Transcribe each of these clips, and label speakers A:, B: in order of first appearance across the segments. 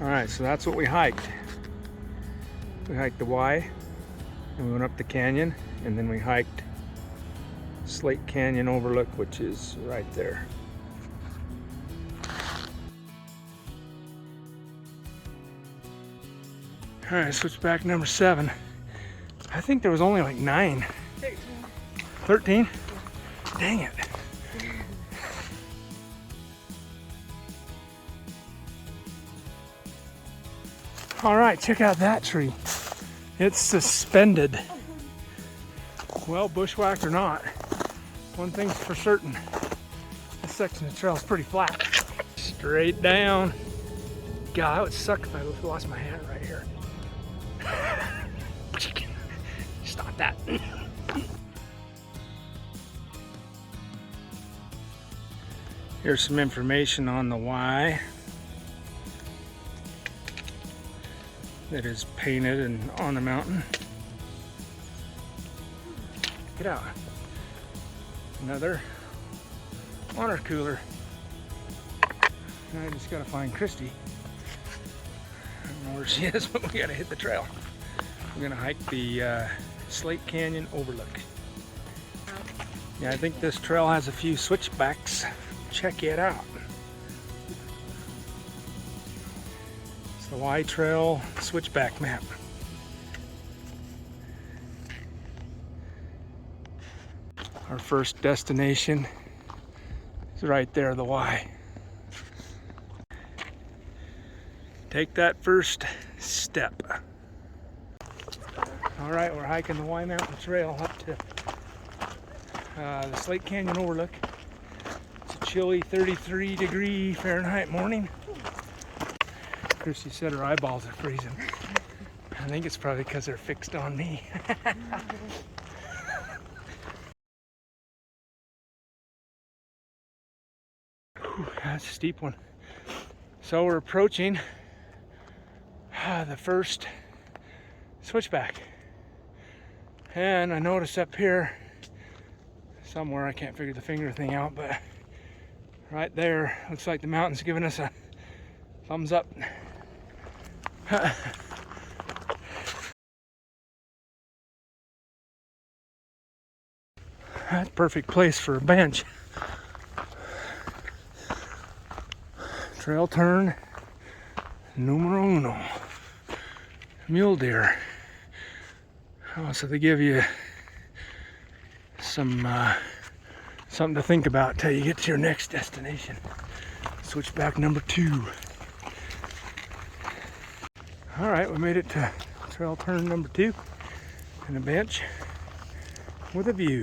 A: All right, so that's what we hiked. We hiked the Y, and we went up the canyon, and then we hiked Slate Canyon Overlook, which is right there. All right, switchback number 7. I think there was only like 9.
B: 13.
A: 13? Dang it. All right, check out that tree. It's suspended. Well, bushwhacked or not, one thing's for certain. This section of the trail is pretty flat. Straight down. God, that would suck if I lost my hat right here. Stop that. Here's some information on the Y that is painted and on the mountain. Get out. Another water cooler. Now I just gotta find Kristy. I don't know where she is, but we gotta hit the trail. We're gonna hike the Slate Canyon Overlook. Yeah, I think this trail has a few switchbacks. Check it out. It's the Y Trail switchback map. Our first destination is right there, the Y. Take that first step. All right, we're hiking the Y Mountain Trail up to the Slate Canyon Overlook. It's a chilly 33-degree Fahrenheit morning. Kristy said her eyeballs are freezing. I think it's probably because they're fixed on me. Whew, that's a steep one. So we're approaching the first switchback. And I noticed up here somewhere, I can't figure the finger thing out, but right there, looks like the mountain's giving us a thumbs up. That's a perfect place for a bench. Trail turn numero uno. Mule deer. Oh, so they give you some something to think about till you get to your next destination. Switchback number 2. All right, we made it to trail turn number 2 and a bench with a view.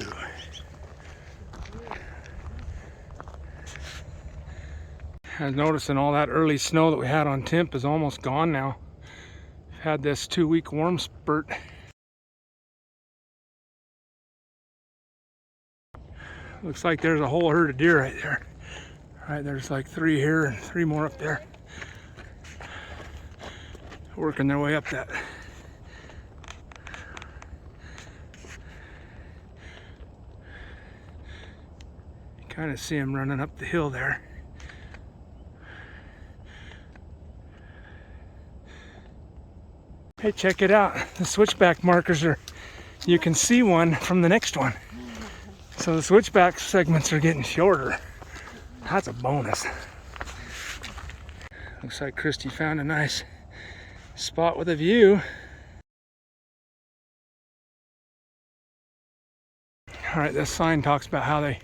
A: I was noticing all that early snow that we had on temp is almost gone now. We've had this 2-week warm spurt. Looks like there's a whole herd of deer right there. All right, there's like 3 here and 3 more up there. Working their way up that. You kind of see them running up the hill there. Hey, check it out. The switchback markers are, you can see one from the next one. So the switchback segments are getting shorter. That's a bonus. Looks like Kristy found a nice spot with a view. All right, this sign talks about how they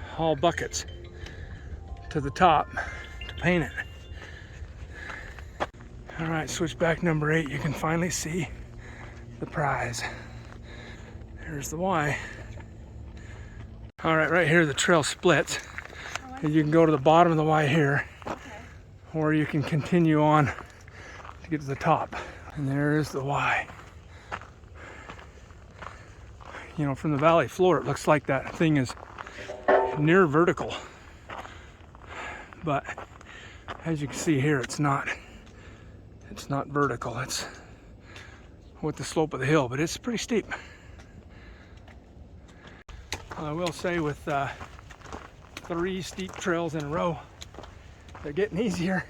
A: haul buckets to the top to paint it. All right, switchback number 8, you can finally see the prize. There's the Y. All right, right here the trail splits. And you can go to the bottom of the Y here, or you can continue on to get to the top. And there is the Y. You know, from the valley floor, it looks like that thing is near vertical. But as you can see here, it's not vertical. It's with the slope of the hill, but it's pretty steep. I will say with 3 steep trails in a row, they're getting easier.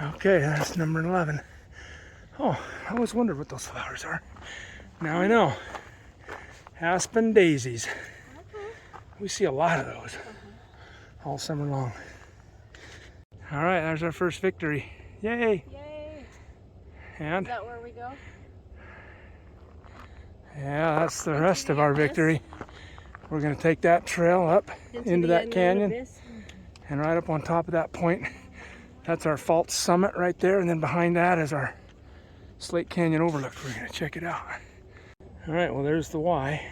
A: Okay, that's number 11. Oh, I always wondered what those flowers are. Now I know. Aspen daisies. We see a lot of those all summer long. All right, there's our first victory. Yay!
B: Yay!
A: And
B: is that where we go?
A: Yeah, that's the rest of our victory. We're going to take that trail up into that canyon and right up on top of that point. That's our fault summit right there, and then behind that is our Slate Canyon Overlook. We're going to check it out. All right, well, there's the Y,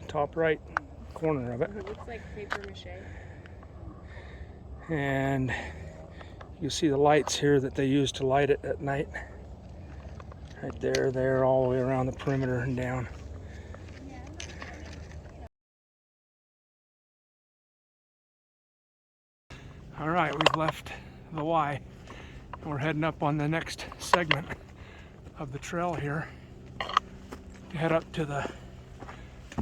A: top right corner of it.
B: It looks like paper mache.
A: And you see the lights here that they use to light it at night. Right there, all the way around the perimeter and down. All right, we've left the Y, and we're heading up on the next segment of the trail here to head up to the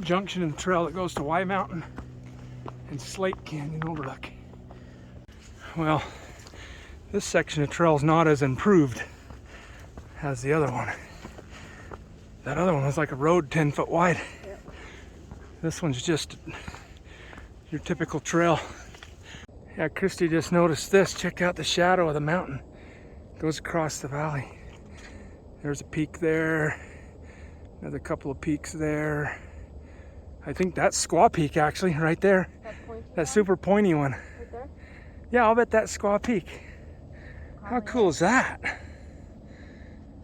A: junction in the trail that goes to Y Mountain and Slate Canyon Overlook. Well, this section of trail is not as improved as the other one. That other one was like a road 10 foot wide. Yep. This one's just your typical trail. Yeah, Kristy just noticed this. Check out the shadow of the mountain. It goes across the valley. There's a peak there. Another couple of peaks there. I think that's Squaw Peak actually, right there. That super pointy one.
B: Right there?
A: Yeah, I'll bet that's Squaw Peak. How cool is that?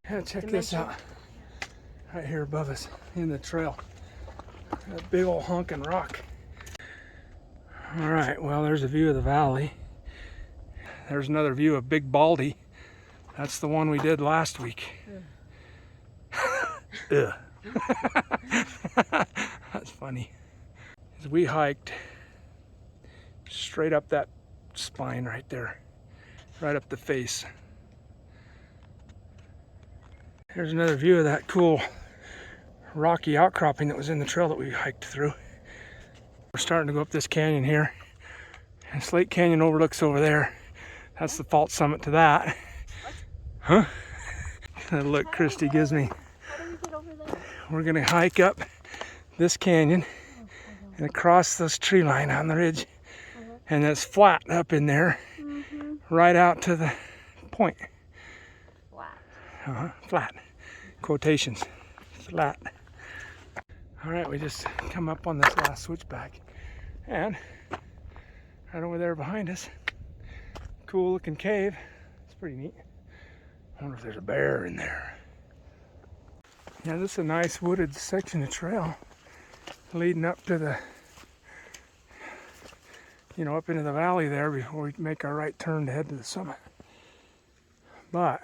A: Yeah, check this out. Right here above us in the trail. That big old honking rock. All right, well, there's a view of the valley. There's another view of Big Baldy. That's the one we did last week. Ugh. That's funny. As we hiked straight up that spine right there, right up the face. Here's another view of that cool rocky outcropping that was in the trail that we hiked through. We're starting to go up this canyon here, and Slate Canyon Overlook's over there. That's the fault summit to that. Huh? Look, Kristy gives me.
B: How do we get over there?
A: We're gonna hike up this canyon and across this tree line on the ridge, and it's flat up in there, right out to the point.
B: Flat.
A: Flat. Quotations. Flat. All right, we just come up on this last switchback, and right over there behind us, cool looking cave. It's pretty neat. I wonder if there's a bear in there. Yeah, this is a nice wooded section of trail leading up to the, up into the valley there before we make our right turn to head to the summit. But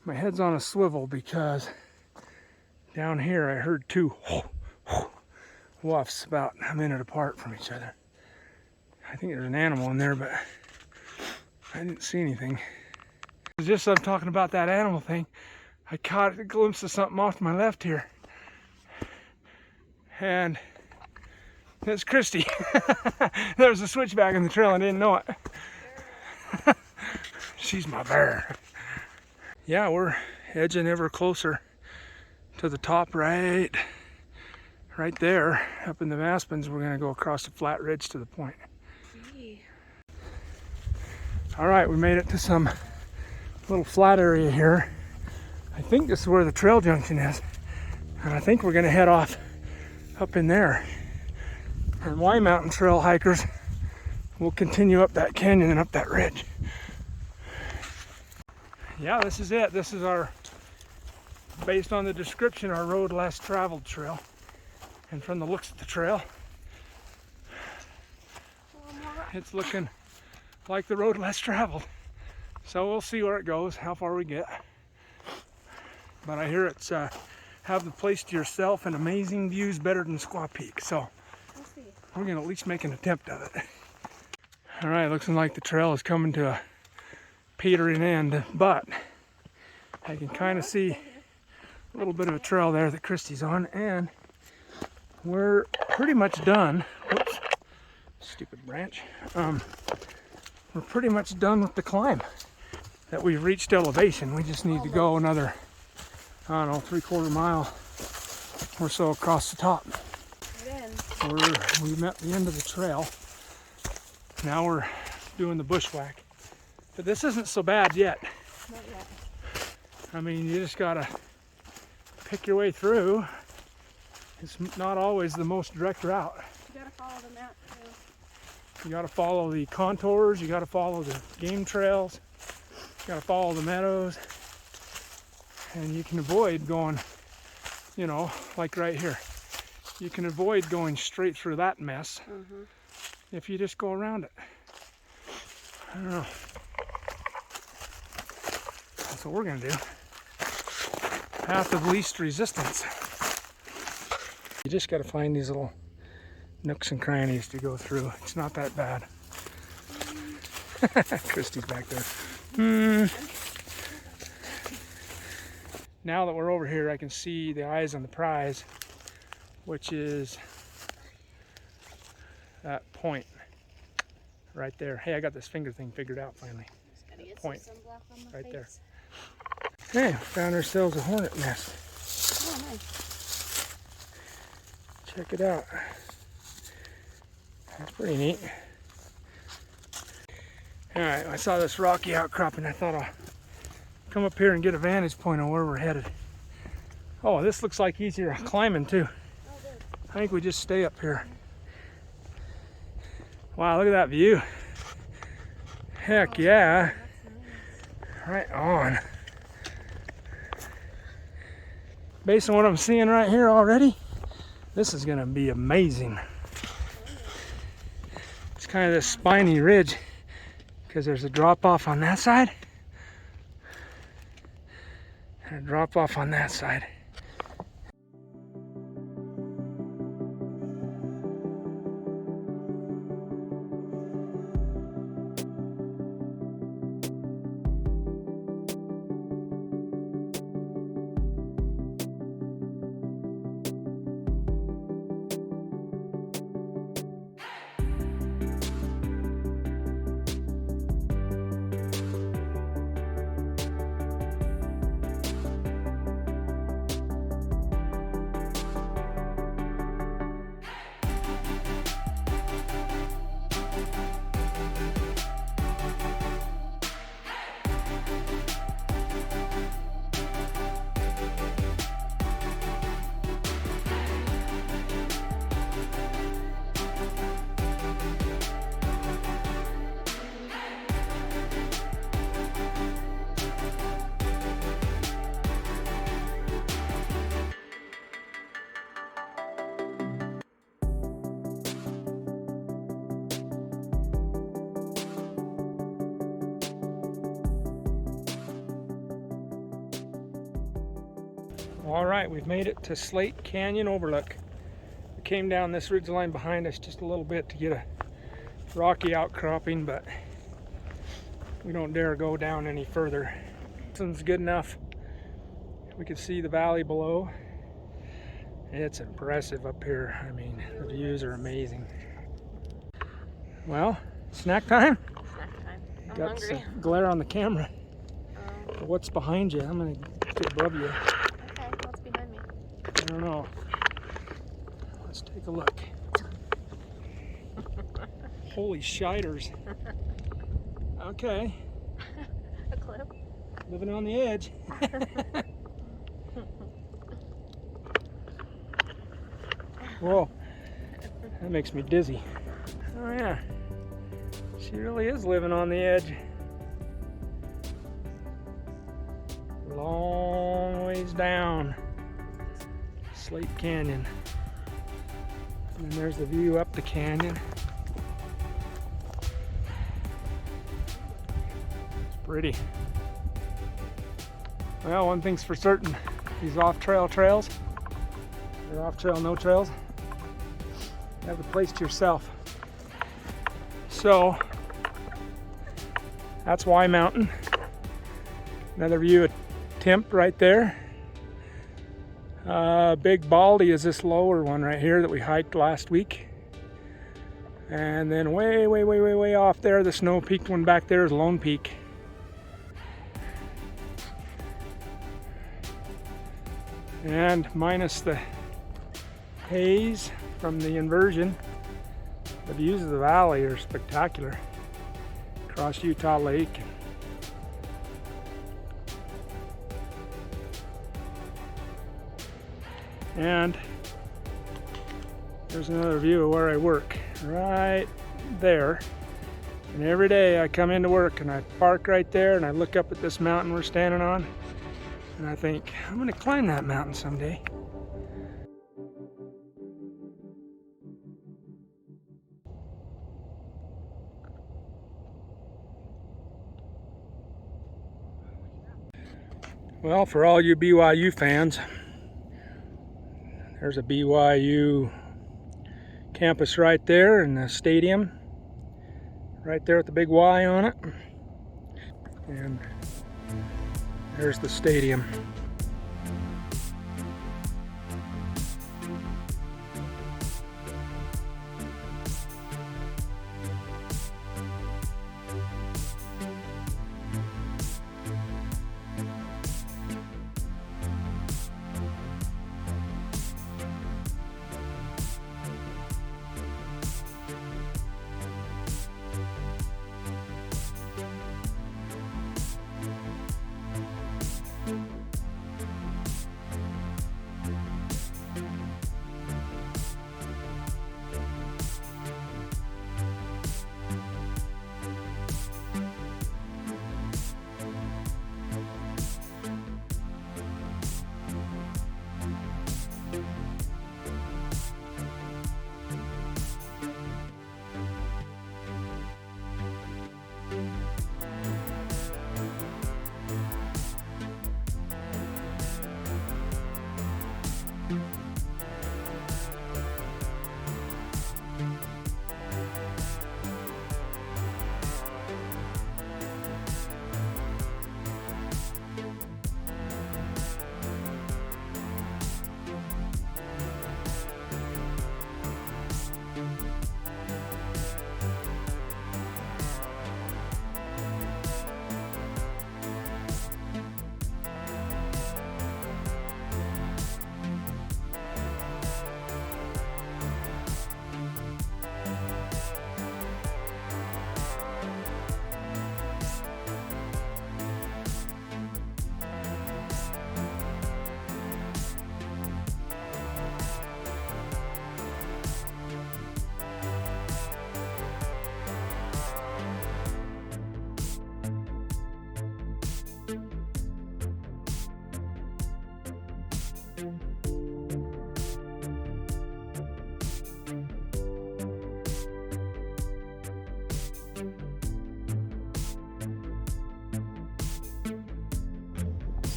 A: my head's on a swivel because down here I heard two woofs about a minute apart from each other. I think there's an animal in there, but I didn't see anything. Just as I'm talking about that animal thing, I caught a glimpse of something off to my left here. And it's Kristy. There was a switchback in the trail and I didn't know it. She's my bear. Yeah, we're edging ever closer to the top right there, up in the Aspens. We're gonna go across the flat ridge to the point. All right, we made it to some little flat area here. I think this is where the trail junction is. And I think we're gonna head off up in there. And Y Mountain trail hikers will continue up that canyon and up that ridge. Yeah, this is it. This is our, based on the description, our road less traveled trail. And from the looks of the trail, it's looking like the road less traveled. So we'll see where it goes, how far we get. But I hear it's have the place to yourself and amazing views better than Squaw Peak. So we're gonna at least make an attempt of it. All right, looks like the trail is coming to a petering end, but I can kind of see a little bit of a trail there that Kristy's on, and we're pretty much done. Whoops, stupid branch. We're pretty much done with the climb. that we've reached elevation. We just need to go another, I don't know, 3/4 mile or so across the top. We met the end of the trail. Now we're doing the bushwhack. But this isn't so bad yet.
B: Not yet.
A: I mean, you just gotta pick your way through. It's not always the most direct route.
B: You gotta follow the map too.
A: You gotta follow the contours, you gotta follow the game trails, you gotta follow the meadows, and you can avoid going, you know, like right here. You can avoid going straight through that mess if you just go around it. I don't know. That's what we're gonna do. Path of least resistance. You just gotta find these little nooks and crannies to go through. It's not that bad. Kristy's back there. Now that we're over here, I can see the eyes on the prize, which is that point right there. Hey, I got this finger thing figured out finally. Point right there. Hey, found ourselves a hornet nest.
B: Oh, nice.
A: Check it out. That's pretty neat. Alright, I saw this rocky outcrop and I thought I'll come up here and get a vantage point on where we're headed. Oh, this looks like easier climbing too. I think we just stay up here. Wow, look at that view. Heck yeah. Right on. Based on what I'm seeing right here already, this is gonna be amazing. It's kind of this spiny ridge because there's a drop off on that side and a drop off on that side. All right, we've made it to Slate Canyon Overlook. We came down this ridge line behind us just a little bit to get a rocky outcropping, but we don't dare go down any further. This one's good enough. We can see the valley below. It's impressive up here. I mean, the views are amazing. Well, snack time?
B: Snack time. I'm
A: Got
B: hungry.
A: some glare on the camera. What's behind you? I'm gonna get above you.
B: Okay, what's behind me?
A: I don't know. Let's take a look. Holy shiders. Okay.
B: A clip.
A: Living on the edge. Whoa. That makes me dizzy. Oh yeah. She really is living on the edge. Long ways down Slate Canyon. And there's the view up the canyon. It's pretty. Well, one thing's for certain, these off-trail trails, or off-trail no trails, you have the place to yourself. So, that's Y Mountain. Another view of Temp right there. Big Baldy is this lower one right here that we hiked last week. And then way off there, the snow-peaked one back there is Lone Peak. And minus the haze from the inversion, the views of the valley are spectacular. Across Utah Lake. And there's another view of where I work, right there. And every day I come into work and I park right there and I look up at this mountain we're standing on and I think, I'm gonna climb that mountain someday. Well, for all you BYU fans, there's a BYU campus right there and the stadium right there with the big Y on it. And there's the stadium.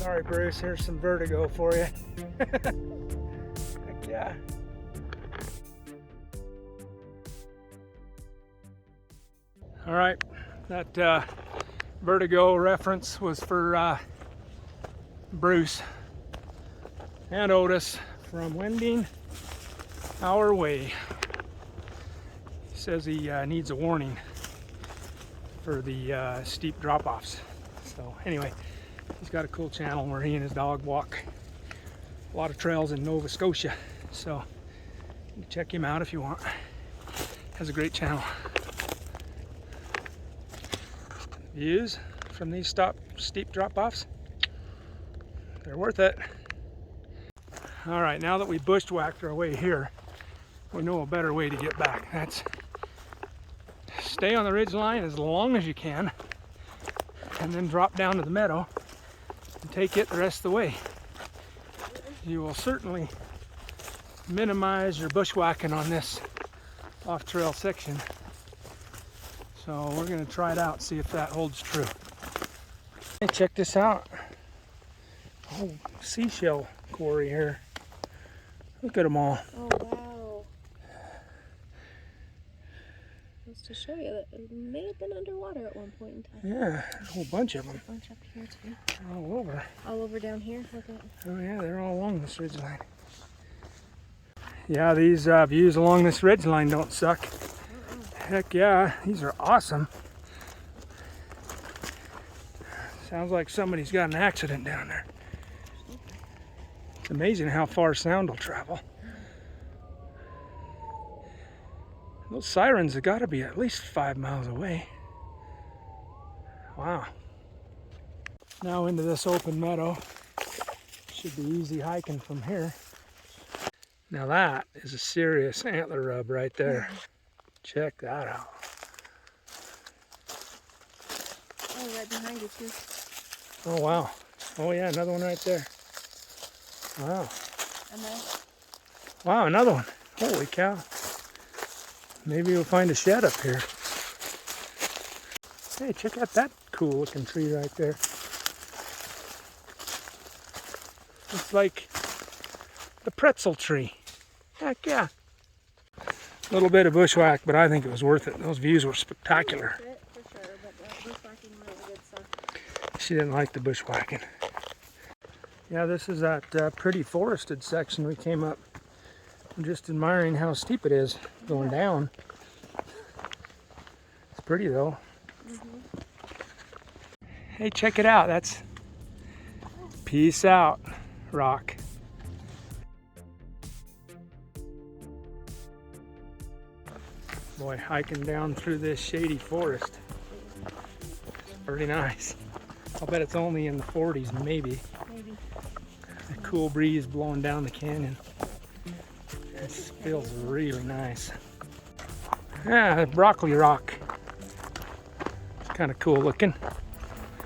A: Sorry, Bruce, here's some vertigo for you. Heck yeah. All right, that vertigo reference was for Bruce and Otis from Wending Our Way. He says he needs a warning for the steep drop-offs. So anyway, he's got a cool channel where he and his dog walk a lot of trails in Nova Scotia. So you can check him out if you want. Has a great channel. Views from these steep drop-offs, they're worth it. All right, now that we bushwhacked our way here, we know a better way to get back. That's stay on the ridge line as long as you can and then drop down to the meadow and take it the rest of the way. You will certainly minimize your bushwhacking on this off-trail section. So we're going to try it out, see if that holds true. Hey, check this out. Oh, seashell quarry here. Look at them all.
B: Oh, wow. Just to show you that it may have been underwater at one point in time.
A: Yeah, there's a whole bunch of them.
B: A bunch up here too.
A: They're all over.
B: All over down here. Look at it.
A: Oh yeah, they're all along this ridge line. Yeah, these views along this ridge line don't suck. Heck yeah, these are awesome. Sounds like somebody's got an accident down there. It's amazing how far sound will travel. Those sirens have got to be at least 5 miles away. Wow. Now into this open meadow. Should be easy hiking from here. Now that is a serious antler rub right there. Check that out.
B: Oh, right behind you too.
A: Oh wow. Oh yeah, another one right there. Wow.
B: And then,
A: Wow, another one. Holy cow. Maybe we'll find a shed up here. Hey, check out that cool looking tree right there. It's like the pretzel tree. Heck yeah. A little bit of bushwhack, but I think it was worth it. Those views were spectacular.
B: for sure, but bushwhacking really good stuff.
A: She didn't like the bushwhacking. Yeah, this is that pretty forested section we came up. I'm just admiring how steep it is going down. It's pretty though. Hey, check it out. That's Peace Out Rock. Boy, hiking down through this shady forest. It's pretty nice. I'll bet it's only in the 40s, maybe.
B: Maybe.
A: A cool breeze blowing down the canyon. This feels really nice. Yeah, broccoli rock. It's kind of cool looking.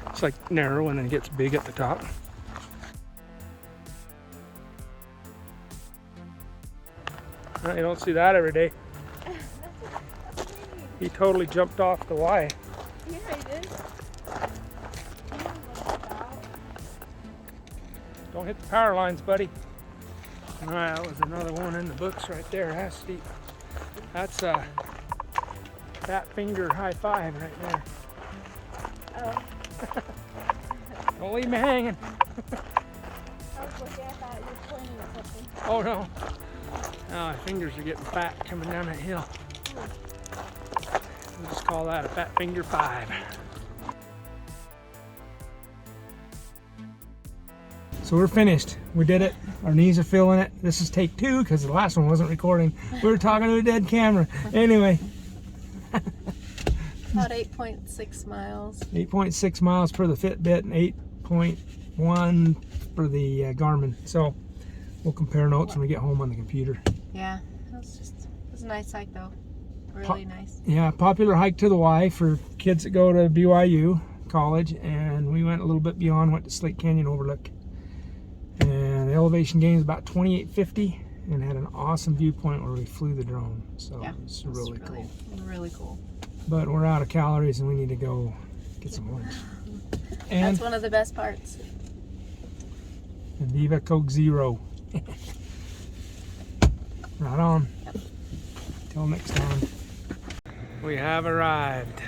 A: It's like narrow and then it gets big at the top. You don't see that every day. He totally jumped off the Y.
B: Yeah, he did.
A: Don't hit the power lines, buddy. All right, that was another one in the books right there. That's steep. That's a fat finger high five right there.
B: Oh.
A: Don't leave me hanging.
B: I was looking, I thought you were pointing at something.
A: Oh no. Oh, my fingers are getting fat coming down that hill. We'll just call that a fat finger five. So we're finished. We did it. Our knees are feeling it. This is take 2 because the last one wasn't recording. We were talking to a dead camera. Anyway.
B: About 8.6 miles.
A: 8.6 miles for the Fitbit and 8.1 for the Garmin. So we'll compare notes when we get home on the computer.
B: Yeah, it was a nice hike though. Really nice.
A: Yeah, popular hike to the Y for kids that go to BYU college, and we went a little bit beyond, went to Slate Canyon Overlook. And the elevation gain is about 2850 and had an awesome viewpoint where we flew the drone. So
B: yeah,
A: it's really cool.
B: Really cool.
A: But we're out of calories and we need to go get some lunch. And
B: that's one of the best parts.
A: Viva Coke Zero. Right on. Till next time. We have arrived.